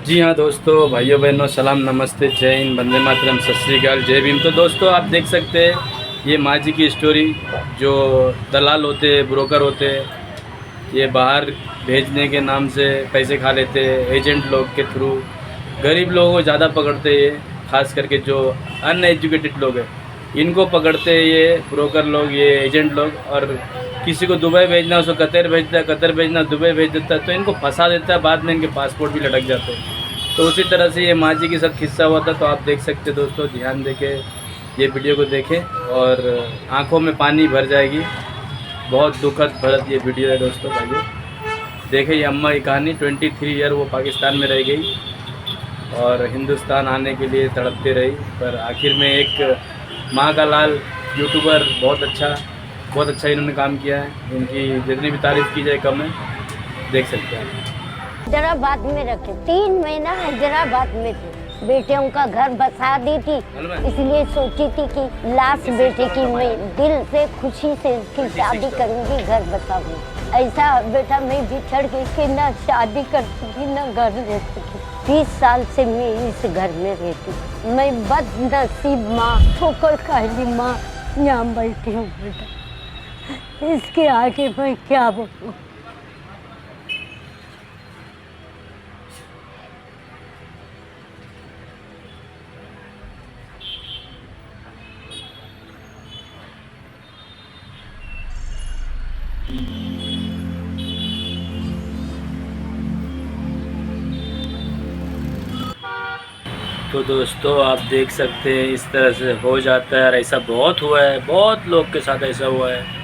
जी हाँ दोस्तों, भाइयों बहनों, सलाम, नमस्ते, जय हिंद, वंदे मातरम, सत श्री अकाल, जय भीम। तो दोस्तों आप देख सकते हैं ये माँ जी की स्टोरी। जो दलाल होते हैं, ब्रोकर होते हैं, ये बाहर भेजने के नाम से पैसे खा लेते हैं एजेंट लोग के थ्रू। गरीब लोगों को ज़्यादा पकड़ते हैं, खास करके जो अनएजुकेटेड लोग हैं इनको पकड़ते हैं ये ब्रोकर लोग, ये एजेंट लोग। और किसी को दुबई भेजना उसको कतर भेजता है, कतर भेजना दुबई भेज देता है, तो इनको फंसा देता है, बाद में इनके पासपोर्ट भी लटक जाते हैं। तो उसी तरह से ये माँ जी के साथ किस्सा हुआ था। तो आप देख सकते हैं दोस्तों, ध्यान देके ये वीडियो को देखें और आंखों में पानी भर जाएगी। बहुत दुखद भरत ये वीडियो है दोस्तों। भाइयों देखें ये अम्मा की कहानी। 23 ईयर वो पाकिस्तान में रह गई और हिंदुस्तान आने के लिए तड़पते रही, पर आखिर में एक माँ का लाल यूट्यूबर, बहुत अच्छा इन्होंने काम किया है। इनकी जितनी भी तारीफ़ की जाए कम है। देख सकते हैं। हैदराबाद में रखे 3 महीना हैदराबाद में थे। बेटियों का घर बसा दी थी, इसलिए सोची थी कि लास्ट बेटे की मैं दिल से खुशी से इसकी शादी करूंगी, घर बसाऊंगी। ऐसा बेटा मैं बिछड़ गई कि ना शादी कर सकी ना घर रह सकी। 20 साल से मैं इस घर में रहती। मैं बदनसीब माँ, ठोकर खाई माँ, यहाँ बैठी हूँ बेटा। इसके आगे मैं क्या बोलूँ। तो दोस्तों आप देख सकते हैं इस तरह से हो जाता है, और ऐसा बहुत हुआ है, बहुत लोग के साथ ऐसा हुआ है।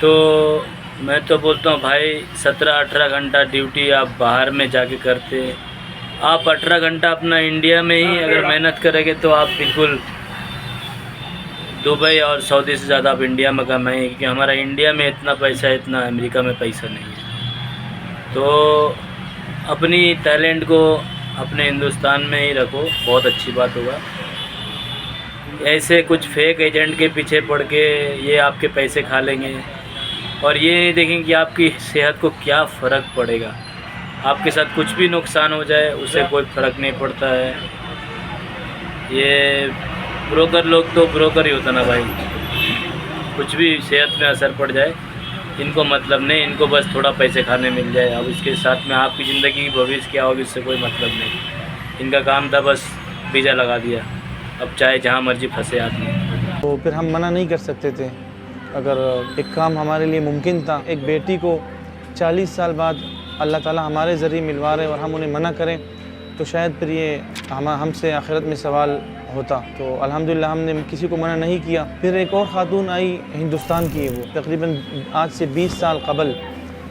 तो मैं तो बोलता हूँ भाई, 17-18 घंटा ड्यूटी आप बाहर में जाके करते, आप 18 घंटा अपना इंडिया में ही अगर मेहनत करेंगे तो आप बिल्कुल दुबई और सऊदी से ज़्यादा आप इंडिया में कमाएंगे, क्योंकि हमारा इंडिया में इतना पैसा है, इतना अमेरिका में पैसा नहीं है। तो अपनी टैलेंट को अपने हिंदुस्तान में ही रखो, बहुत अच्छी बात होगा। ऐसे कुछ फेक एजेंट के पीछे पड़ के ये आपके पैसे खा लेंगे और ये नहीं देखेंगे कि आपकी सेहत को क्या फ़र्क पड़ेगा। आपके साथ कुछ भी नुकसान हो जाए उससे कोई फ़र्क नहीं पड़ता है। ये ब्रोकर लोग तो ब्रोकर ही होता ना भाई, कुछ भी सेहत में असर पड़ जाए इनको मतलब नहीं, इनको बस थोड़ा पैसे खाने मिल जाए। अब इसके साथ में आपकी ज़िंदगी की भविष्य क्या होगी इससे कोई मतलब नहीं। इनका काम था बस वीज़ा लगा दिया, अब चाहे जहाँ मर्जी फंसे आदमी। तो फिर हम मना नहीं कर सकते थे। अगर एक काम हमारे लिए मुमकिन था, एक बेटी को 40 साल बाद अल्लाह ताला हमारे ज़रिए मिलवा रहे और हम उन्हें मना करें, तो शायद फिर ये हमसे आखिरत में सवाल होता। तो अल्हम्दुलिल्लाह हमने किसी को मना नहीं किया। फिर एक और ख़ातून आई हिंदुस्तान की, वो तकरीबन आज से 20 साल कबल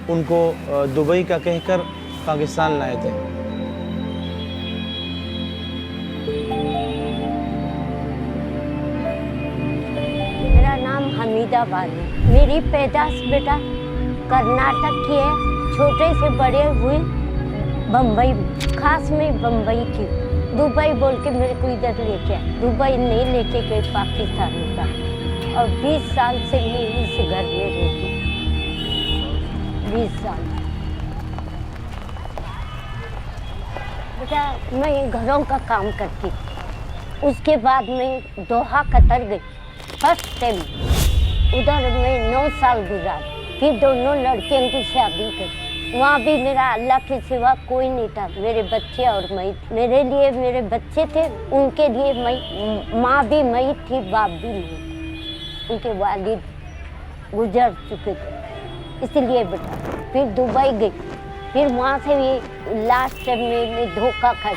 उनको दुबई का कहकर पाकिस्तान लाए थे। मेरा नाम हमीदा बानो। मेरी पैदाश बेटा कर्नाटक की है, छोटे से बड़े हुए बम्बई, खास में बम्बई की। दुबई बोल के मेरे को इधर लेके आए, दुबई नहीं लेके गए, पाकिस्तान का। और 20 साल से मैं इस घर में रहती, 20 साल। बेटा मैं घरों का काम करती, उसके बाद मैं दोहा कतर गई फर्स्ट टाइम। उधर मैं 9 साल गुजारी, फिर दोनों लड़कियों की शादी करी। वहाँ भी मेरा अल्लाह के सिवा कोई नहीं था, मेरे बच्चे और मैं। मेरे लिए मेरे बच्चे थे, उनके लिए मैं, माँ भी मैं थी, बाप भी मैं थी। उनके वालिद गुजर चुके थे, इसलिए बेटा फिर दुबई गई। फिर वहाँ से भी लास्ट में मैं धोखा खाई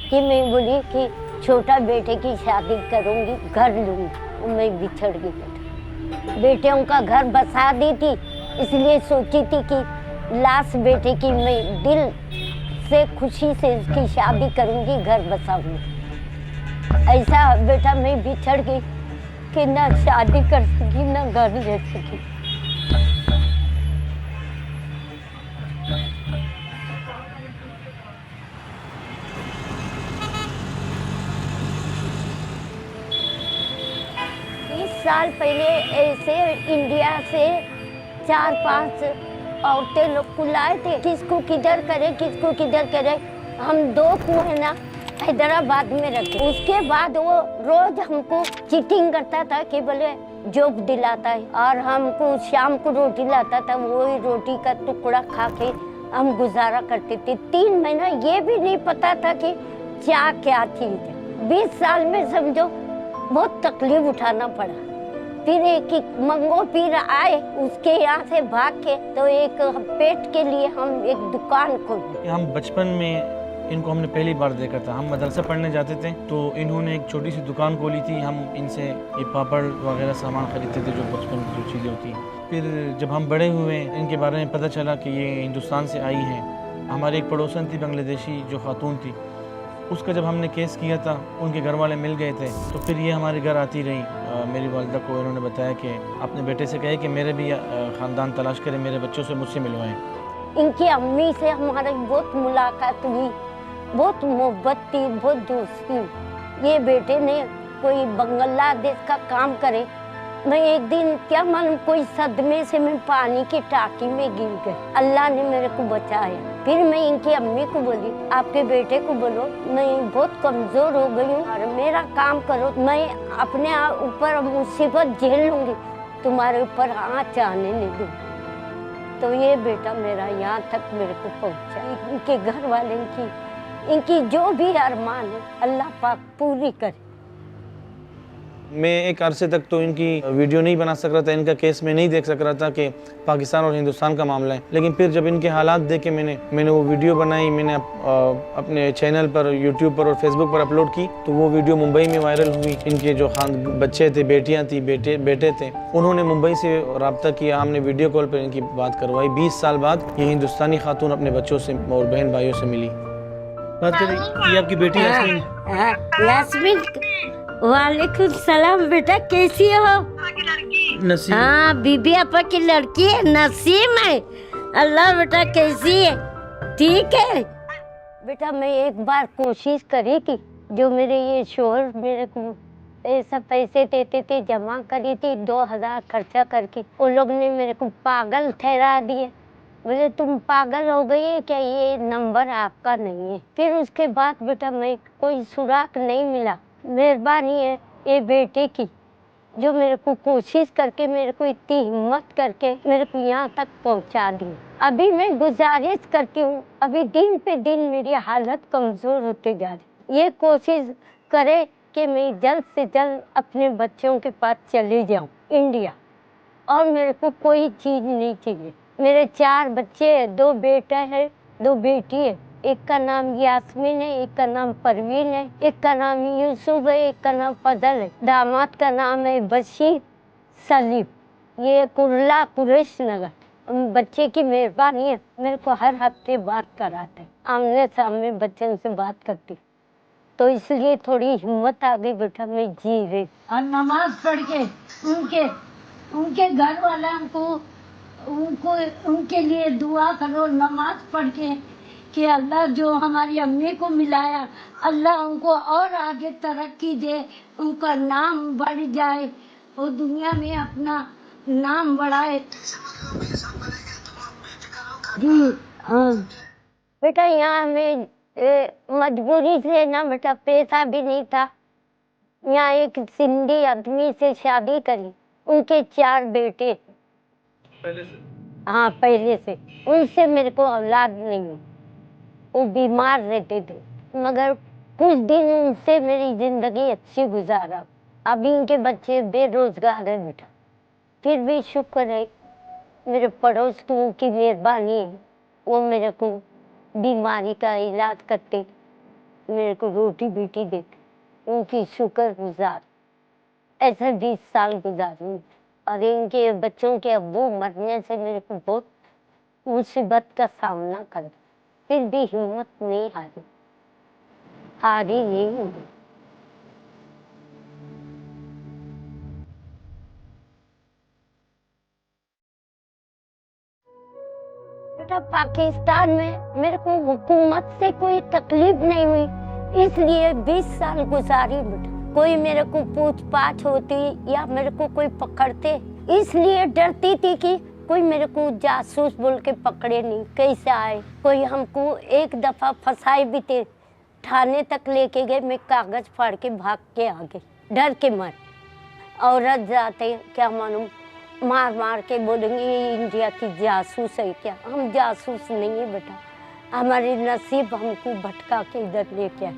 कि मैं बोली कि छोटा बेटे की शादी करूँगी, घर लूँगी। मैं बिछड़ गई बेटा। बेटियों का घर बसा दी थी, इसलिए सोची थी कि लास्ट बेटे की मैं दिल से खुशी से इसकी शादी करूंगी, घर बसाऊंगी। ऐसा बेटा मैं बिछड़ गई कि ना शादी कर सकी ना घर ले सकी। साल पहले ऐसे इंडिया से 4-5 औरतें लोग को लाए थे, किसको किधर करे किसको किधर करे। हम 2 कुएं ना हैदराबाद में रखे। उसके बाद वो रोज हमको चीटिंग करता था कि बोले जॉब दिलाता है और हमको शाम को रोटी लाता था, वही रोटी का टुकड़ा खा के हम गुजारा करते थे। 3 महीना ये भी नहीं पता था कि क्या क्या चीज है। 20 साल में समझो बहुत तकलीफ उठाना पड़ा। फिर एक मंगो पीर आए, उसके यहाँ से भाग के तो एक पेट के लिए हम एक दुकान खोले। हम बचपन में इनको हमने पहली बार देखा था। हम मदरसा पढ़ने जाते थे तो इन्होंने एक छोटी सी दुकान खोली थी। हम इनसे ये पापड़ वगैरह सामान खरीदते थे, जो बचपन की जो चीज़ें होती हैं। फिर जब हम बड़े हुए, इनके बारे में पता चला कि ये हिंदुस्तान से आई हैं। हमारी एक पड़ोसन थी बांग्लादेशी, जो खातून थी, उसका जब हमने केस किया था, उनके घर वाले मिल गए थे। तो फिर ये हमारे घर आती रही। मेरी वालिदा को इन्होंने बताया कि अपने बेटे से कहे कि मेरे भी ख़ानदान तलाश करें, मेरे बच्चों से मुझसे मिलवाएं। इनकी अम्मी से हमारी बहुत मुलाकात हुई, बहुत मोहब्बत थी, बहुत दोस्ती हुई। ये बेटे ने कोई बांग्लादेश का काम करे। मैं एक दिन क्या मालूम कोई सदमे से मैं पानी की टाकी में गिर गई। अल्लाह ने मेरे को बचाया। फिर मैं इनकी अम्मी को बोली, आपके बेटे को बोलो मैं बहुत कमजोर हो गई हूँ और मेरा काम करो, मैं अपने ऊपर मुसीबत झेल लूंगी, तुम्हारे ऊपर आँच आने नहीं दूंगी। तो ये बेटा मेरा यहाँ तक मेरे को पहुँचा। इनके घर वाले इनकी जो भी अरमान है अल्लाह पाक पूरी करे। मैं एक अरसे तक तो इनकी वीडियो नहीं बना सक रहा था, इनका केस में नहीं देख सक रहा था कि पाकिस्तान और हिंदुस्तान का मामला है। लेकिन फिर जब इनके हालात देखे मैंने वो वीडियो बनाई, मैंने अपने चैनल पर, यूट्यूब पर और फेसबुक पर अपलोड की। तो वो वीडियो मुंबई में वायरल हुई। इनके जो बच्चे थे, बेटियाँ थी, बेटे थे, उन्होंने मुंबई से रब्ता किया। हमने वीडियो कॉल पर इनकी बात करवाई। 20 साल बाद ये हिंदुस्तानी खातून अपने बच्चों से और बहन भाइयों से मिली। बात करें, ये आपकी बेटी यास्मीन। यास्मीन, वालेकुम सलाम बेटा, कैसी हो? नसीम। हाँ, बीबी आपा की लड़की है, नसीम है। अल्लाह बेटा कैसी है? ठीक है बेटा। मैं एक बार कोशिश करी कि जो मेरे ये शोहर मेरे को ऐसा पैसे देते थे, जमा करी थी 2000 खर्चा करके। उन लोग ने मेरे को पागल ठहरा दिए। बोले तुम पागल हो गई है क्या, ये नंबर आपका नहीं है। फिर उसके बाद बेटा मैं कोई सुराग नहीं मिला। मेहरबानी है ये बेटे की, जो मेरे को कोशिश करके, मेरे को इतनी हिम्मत करके मेरे को यहाँ तक पहुँचा दी। अभी मैं गुजारिश करती हूँ, अभी दिन पे दिन मेरी हालत कमज़ोर होते जा रही। ये कोशिश करे कि मैं जल्द से जल्द अपने बच्चों के पास चले जाऊँ इंडिया, और मेरे को कोई चीज़ नहीं चाहिए। मेरे 4 बच्चे हैं, 2 बेटा है, 2 बेटी है। एक का नाम यास्मीन है, एक का नाम परवीन है, एक का नाम यूसुफ है, एक का नाम फजल है। दामाद का नाम है बशीर सलीम। ये कुर्ला कुरैश नगर। बच्चे की मेहरबानी है, मेरे को हर हफ्ते बात कराते हैं, आमने सामने बच्चों से बात करती, तो इसलिए थोड़ी हिम्मत आ गई बेटा, मैं जी रही। और नमाज पढ़ के उनके घर वालों को उनके लिए दुआ करो, नमाज पढ़ के कि अल्लाह जो हमारी अम्मी को मिलाया, अल्लाह उनको और आगे तरक्की दे, उनका नाम बढ़ जाए, वो दुनिया में अपना नाम बढ़ाए। हाँ बेटा, यहाँ में मजबूरी से ना बेटा, पैसा भी नहीं था। यहाँ एक सिंधी आदमी से शादी करी, उनके 4 बेटे पहले से। हाँ पहले से। उनसे मेरे को औलाद नहीं हुई, वो बीमार रहते थे, मगर कुछ दिन उनसे मेरी जिंदगी अच्छी गुजारा। अभी इनके बच्चे बेरोजगार है बेटा, फिर भी शुक्र है मेरे पड़ोसियों की मेहरबानी है, वो मेरे को बीमारी का इलाज करते, मेरे को रोटी बेटी देते, उनकी शुक्र गुजार। ऐसे 20 साल गुजारी। और इनके बच्चों के अब्बू मरने से मेरे को बहुत मुसीबत का सामना कर, फिर भी हिम्मत नहीं हारी नहीं। बेटा पाकिस्तान में मेरे को हुकूमत से कोई तकलीफ नहीं हुई, इसलिए 20 साल गुजारी बेटा। कोई मेरे को पूछ पाछ होती या मेरे को कोई पकड़ते, इसलिए डरती थी कि कोई मेरे को जासूस बोल के पकड़े नहीं, कैसे आए। कोई हमको एक दफ़ा फंसाए भी थे, थाने तक लेके गए, मैं कागज़ फाड़ के भाग के आ गई डर के मर। औरत जाते क्या मालूम मार मार के बोलेंगे ये इंडिया की जासूस है क्या। हम जासूस नहीं है बेटा, हमारे नसीब हमको भटका के इधर लेके आए,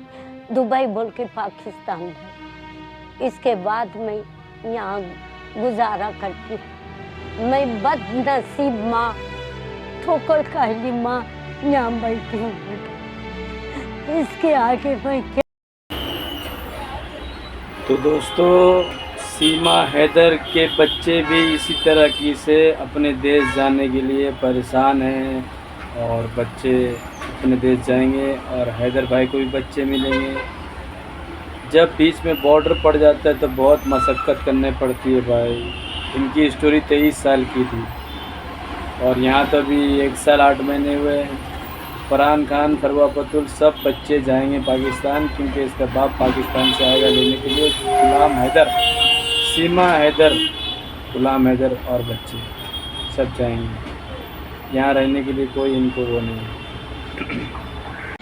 दुबई बोल के पाकिस्तान है। इसके बाद मैं यहाँ गुजारा करती हूँ। मैं बदनसीब माँ, ठोकर खाई माँ यहाँ बैठी हूँ बेटा, इसके आगे मैं क्या। तो दोस्तों सीमा हैदर के बच्चे भी इसी तरह की से अपने देश जाने के लिए परेशान हैं और बच्चे अपने देश जाएंगे और हैदर भाई को भी बच्चे मिलेंगे। जब बीच में बॉर्डर पड़ जाता है तो बहुत मशक्क़त करनी पड़ती है भाई। इनकी स्टोरी 23 साल की थी और यहाँ तो अभी 1 साल 8 महीने हुए हैं। फरहान खान, फरवा पतुल सब बच्चे जाएंगे पाकिस्तान, क्योंकि इसका बाप पाकिस्तान से आएगा लेने के लिए। गुलाम हैदर, सीमा हैदर, गुलाम हैदर और बच्चे सब जाएंगे। यहाँ रहने के लिए कोई इनको वो नहीं है।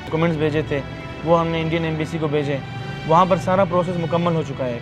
डॉक्यूमेंट्स भेजे थे वो हमने इंडियन एम्बेसी को भेजे, वहाँ पर सारा प्रोसेस मुकम्मल हो चुका है।